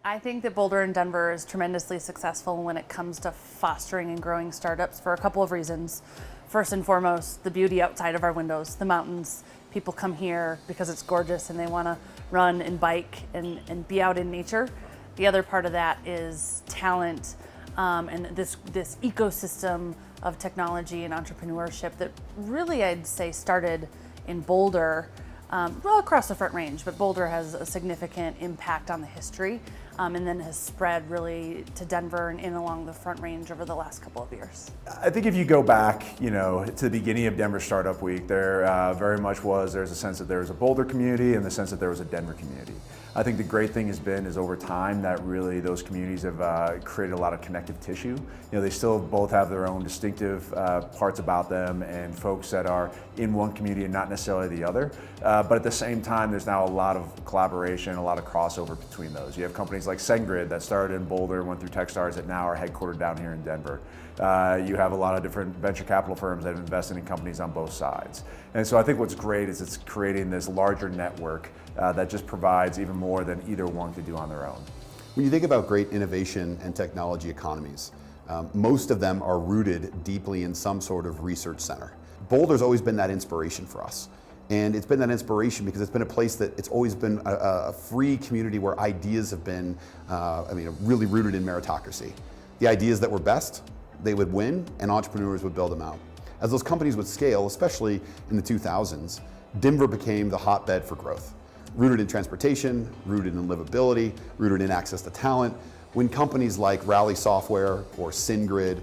I think that Boulder and Denver is tremendously successful when it comes to fostering and growing startups for a couple of reasons. First and foremost, the beauty outside of our windows, the mountains. People come here because it's gorgeous and they want to run and bike and be out in nature. The other part of that is talent and this ecosystem of technology and entrepreneurship that really, I'd say, started in Boulder, well, across the Front Range, but Boulder has a significant impact on the history, and then has spread really to Denver and in along the Front Range over the last couple of years. I think if you go back, to the beginning of Denver Startup Week, there very much there's a sense that there was a Boulder community and the sense that there was a Denver community. I think the great thing has been is over time that really those communities have created a lot of connective tissue. They still both have their own distinctive parts about them and folks that are in one community and not necessarily the other. But at the same time, there's now a lot of collaboration, a lot of crossover between those. You have companies like SendGrid that started in Boulder, went through Techstars that now are headquartered down here in Denver. You have a lot of different venture capital firms that have invested in companies on both sides. And so I think what's great is it's creating this larger network that just provides even more than either one could do on their own. When you think about great innovation and technology economies, most of them are rooted deeply in some sort of research center. Boulder's always been that inspiration for us. And it's been that inspiration because it's been a place that it's always been a free community where ideas have been, really rooted in meritocracy. The ideas that were best, they would win, and entrepreneurs would build them out. As those companies would scale, especially in the 2000s, Denver became the hotbed for growth. Rooted in transportation, rooted in livability, rooted in access to talent. When companies like Rally Software or SendGrid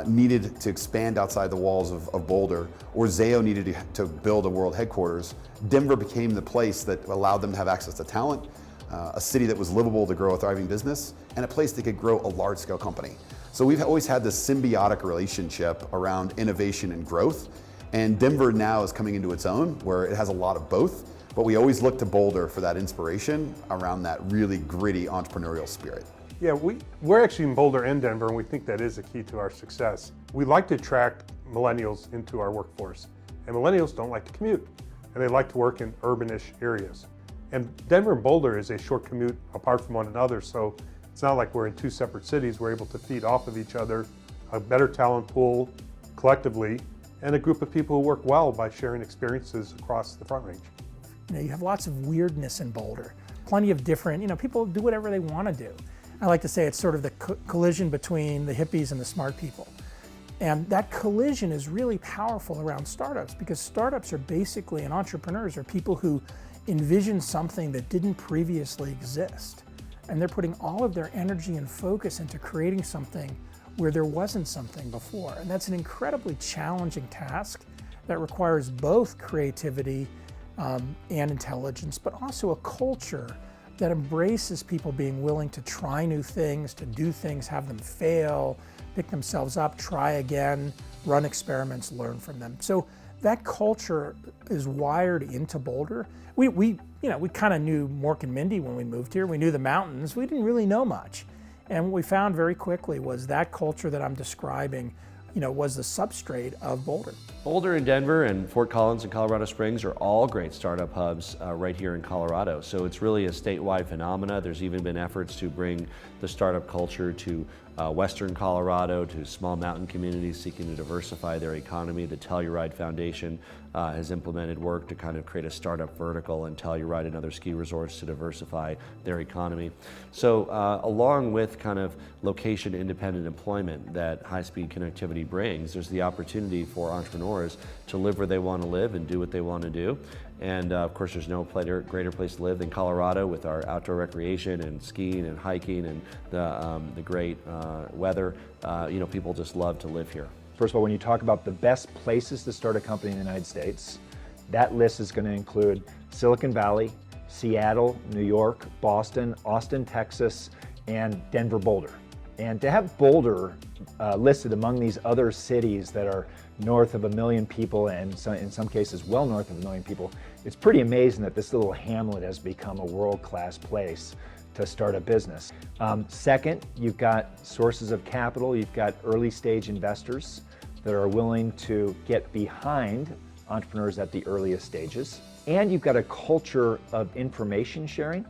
needed to expand outside the walls of Boulder, or Zayo needed to build a world headquarters, Denver became the place that allowed them to have access to talent, a city that was livable to grow a thriving business, and a place that could grow a large-scale company. So we've always had this symbiotic relationship around innovation and growth, and Denver now is coming into its own, where it has a lot of both, but we always look to Boulder for that inspiration around that really gritty entrepreneurial spirit. Yeah, we're actually in Boulder and Denver, and we think that is a key to our success. We like to attract millennials into our workforce, and millennials don't like to commute, and they like to work in urbanish areas. And Denver and Boulder is a short commute apart from one another, so it's not like we're in two separate cities. We're able to feed off of each other, a better talent pool collectively, and a group of people who work well by sharing experiences across the Front Range. You have lots of weirdness in Boulder, plenty of different, people do whatever they want to do. I like to say it's sort of the collision between the hippies and the smart people. And that collision is really powerful around startups because startups are basically, and entrepreneurs are people who envision something that didn't previously exist. And they're putting all of their energy and focus into creating something where there wasn't something before. And that's an incredibly challenging task that requires both creativity and intelligence, but also a culture that embraces people being willing to try new things, to do things, have them fail, pick themselves up, try again, run experiments, learn from them. So that culture is wired into Boulder. We kind of knew Mork and Mindy when we moved here. We knew the mountains. We didn't really know much. And what we found very quickly was that culture that I'm describing, was the substrate of Boulder. Boulder and Denver and Fort Collins and Colorado Springs are all great startup hubs right here in Colorado. So it's really a statewide phenomena. There's even been efforts to bring the startup culture to Western Colorado, to small mountain communities seeking to diversify their economy. The Telluride Foundation has implemented work to kind of create a startup vertical in Telluride and other ski resorts to diversify their economy. So along with kind of location independent employment that high-speed connectivity brings, there's the opportunity for entrepreneurs to live where they want to live and do what they want to do. And of course, there's no greater place to live than Colorado with our outdoor recreation and skiing and hiking and the great weather. People just love to live here. First of all, when you talk about the best places to start a company in the United States, that list is going to include Silicon Valley, Seattle, New York, Boston, Austin, Texas, and Denver, Boulder. And to have Boulder listed among these other cities that are north of 1 million people and in some cases well north of 1 million people, it's pretty amazing that this little hamlet has become a world-class place to start a business. Second, you've got sources of capital. You've got early stage investors that are willing to get behind entrepreneurs at the earliest stages. And you've got a culture of information sharing,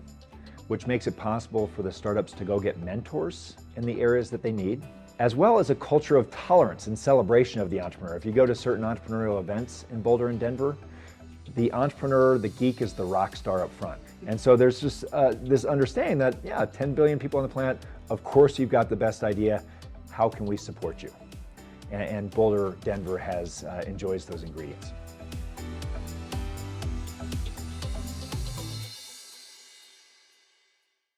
which makes it possible for the startups to go get mentors in the areas that they need, as well as a culture of tolerance and celebration of the entrepreneur. If you go to certain entrepreneurial events in Boulder and Denver, the entrepreneur, the geek is the rock star up front. And so there's just this understanding that, yeah, 10 billion people on the planet, of course you've got the best idea. How can we support you? And Boulder Denver enjoys those ingredients.